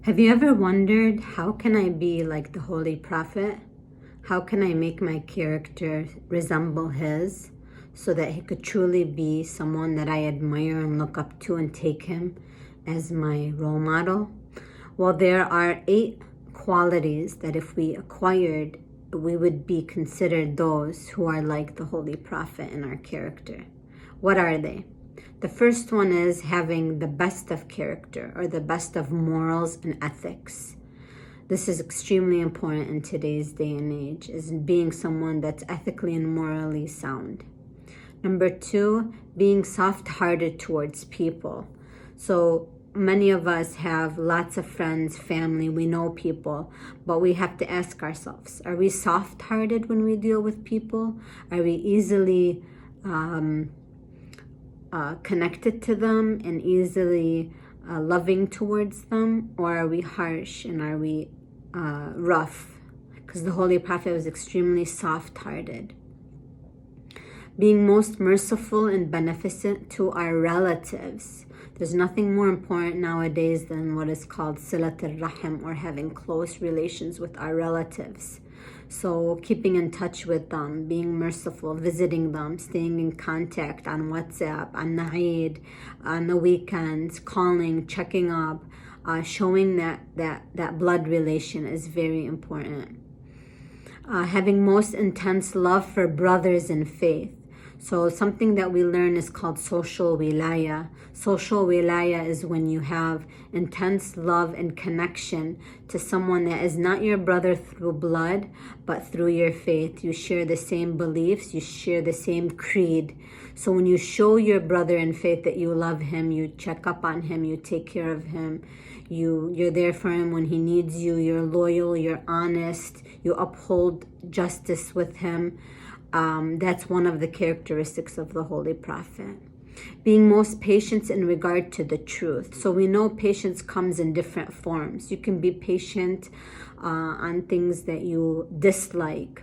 Have you ever wondered, how can I be like the Holy Prophet? How can I make my character resemble his so that he could truly be someone that I admire and look up to and take him as my role model? Well, there are 8 qualities that if we acquired, we would be considered those who are like the Holy Prophet in our character. What are they? The first one is having the best of character, or the best of morals and ethics. This is extremely important in today's day and age, is being someone that's ethically and morally sound. Number 2, being soft-hearted towards people. So many of us have lots of friends, family, we know people, but we have to ask ourselves, are we soft-hearted when we deal with people? Are we easily connected to them and easily loving towards them, or are we harsh and are we rough? Because the Holy Prophet was extremely soft-hearted. Being most merciful and beneficent to our relatives. There's nothing more important nowadays than what is called Silat al-Rahim, or having close relations with our relatives. So keeping in touch with them, being merciful, visiting them, staying in contact on WhatsApp, on Eid, on the weekends, calling, checking up, showing that blood relation is very important. Having most intense love for brothers in faith. So something that we learn is called social wilaya. Social wilaya is when you have intense love and connection to someone that is not your brother through blood, but through your faith. You share the same beliefs, you share the same creed. So when you show your brother in faith that you love him, you check up on him, you take care of him, you're there for him when he needs you, you're loyal, you're honest, you uphold justice with him. That's one of the characteristics of the Holy Prophet. Being most patient in regard to the truth. So we know patience comes in different forms. You can be patient on things that you dislike.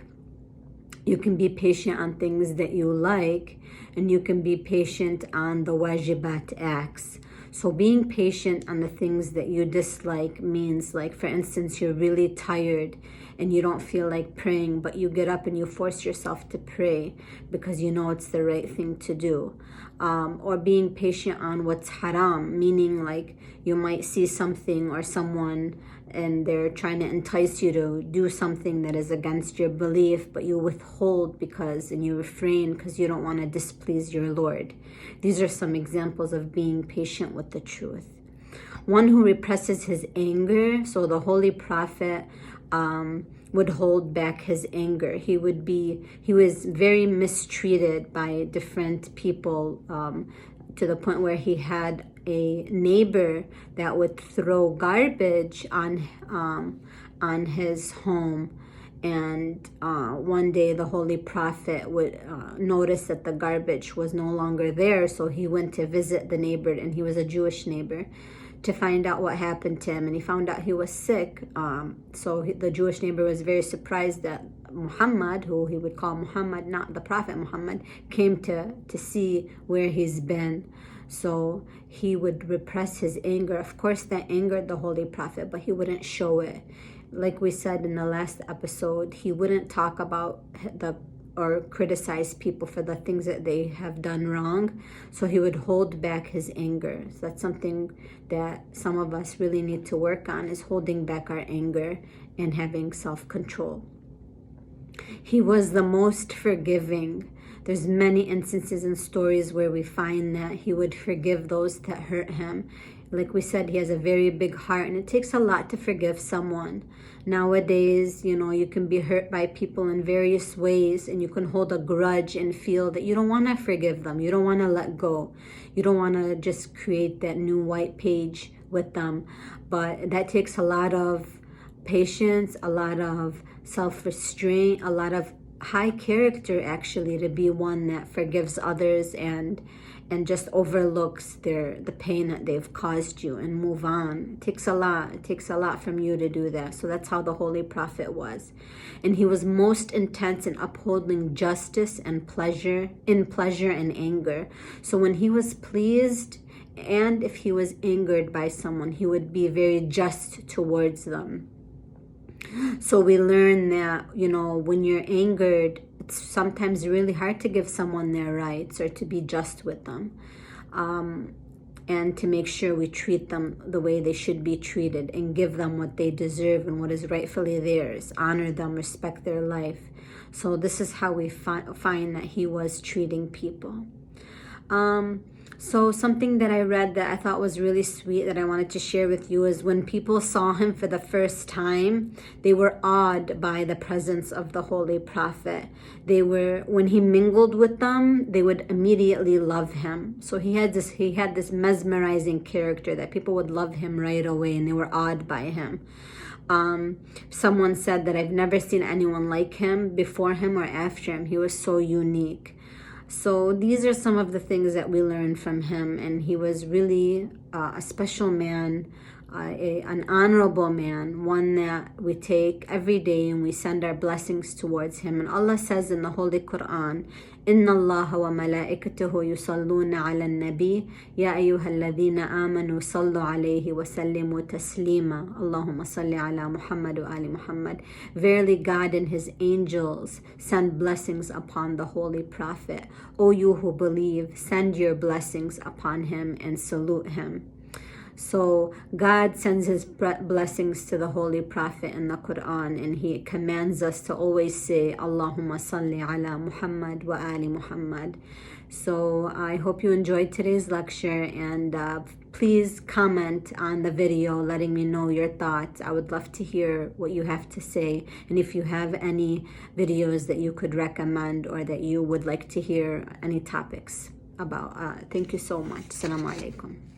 You can be patient on things that you like, and you can be patient on the wajibat acts. So being patient on the things that you dislike means, like, for instance, you're really tired and you don't feel like praying, but you get up and you force yourself to pray because you know it's the right thing to do. Or being patient on what's haram, meaning like you might see something or someone and they're trying to entice you to do something that is against your belief, but you withhold and you refrain because you don't want to displease your Lord. These are some examples of being patient with the truth. One who represses his anger. So the Holy Prophet would hold back his anger. He was very mistreated by different people, to the point where he had a neighbor that would throw garbage on his home. And one day the Holy Prophet would notice that the garbage was no longer there, so he went to visit the neighbor, and he was a Jewish neighbor, to find out what happened to him. And he found out he was sick. So the Jewish neighbor was very surprised that Muhammad, who he would call Muhammad, not the Prophet Muhammad, came to see where he's been. So he would repress his anger. Of course, that angered the Holy Prophet, but he wouldn't show it. Like we said in the last episode, he wouldn't talk about or criticize people for the things that they have done wrong. So he would hold back his anger. So that's something that some of us really need to work on, is holding back our anger and having self-control. He was the most forgiving. There's many instances and stories where we find that he would forgive those that hurt him. Like we said, he has a very big heart, and it takes a lot to forgive someone. Nowadays, you can be hurt by people in various ways, and you can hold a grudge and feel that you don't want to forgive them. You don't want to let go. You don't want to just create that new white page with them. But that takes a lot of patience, a lot of self-restraint, a lot of high character, actually, to be one that forgives others and just overlooks the pain that they've caused you and move on. It takes a lot from you to do that. So that's how the Holy Prophet was. And he was most intense in upholding justice and pleasure and anger. So when he was pleased and if he was angered by someone, he would be very just towards them. So we learn that, when you're angered, it's sometimes really hard to give someone their rights or to be just with them, and to make sure we treat them the way they should be treated and give them what they deserve and what is rightfully theirs, honor them, respect their life. So this is how we find that he was treating people. So something that I read that I thought was really sweet that I wanted to share with you is when people saw him for the first time, they were awed by the presence of the Holy Prophet. When he mingled with them, they would immediately love him. So he had this mesmerizing character that people would love him right away, and they were awed by him. Someone said that I've never seen anyone like him before him or after him. He was so unique. So these are some of the things that we learned from him, and he was really a special man, an honorable man, one that we take every day and we send our blessings towards him. And Allah says in the Holy Quran, إن الله وملائكته يصلون على النبي يا أيها الذين آمنوا صلوا عليه وسلموا تسليما اللهم صل على محمد وآل محمد. Verily God and his angels send blessings upon the Holy Prophet. O you who believe, send your blessings upon him and salute him. So God sends his blessings to the Holy Prophet in the Quran, and he commands us to always say Allahumma salli ala Muhammad wa ali Muhammad. So I hope you enjoyed today's lecture, and please comment on the video letting me know your thoughts. I would love to hear what you have to say, and if you have any videos that you could recommend or that you would like to hear any topics about. Thank you so much. Assalamu alaikum.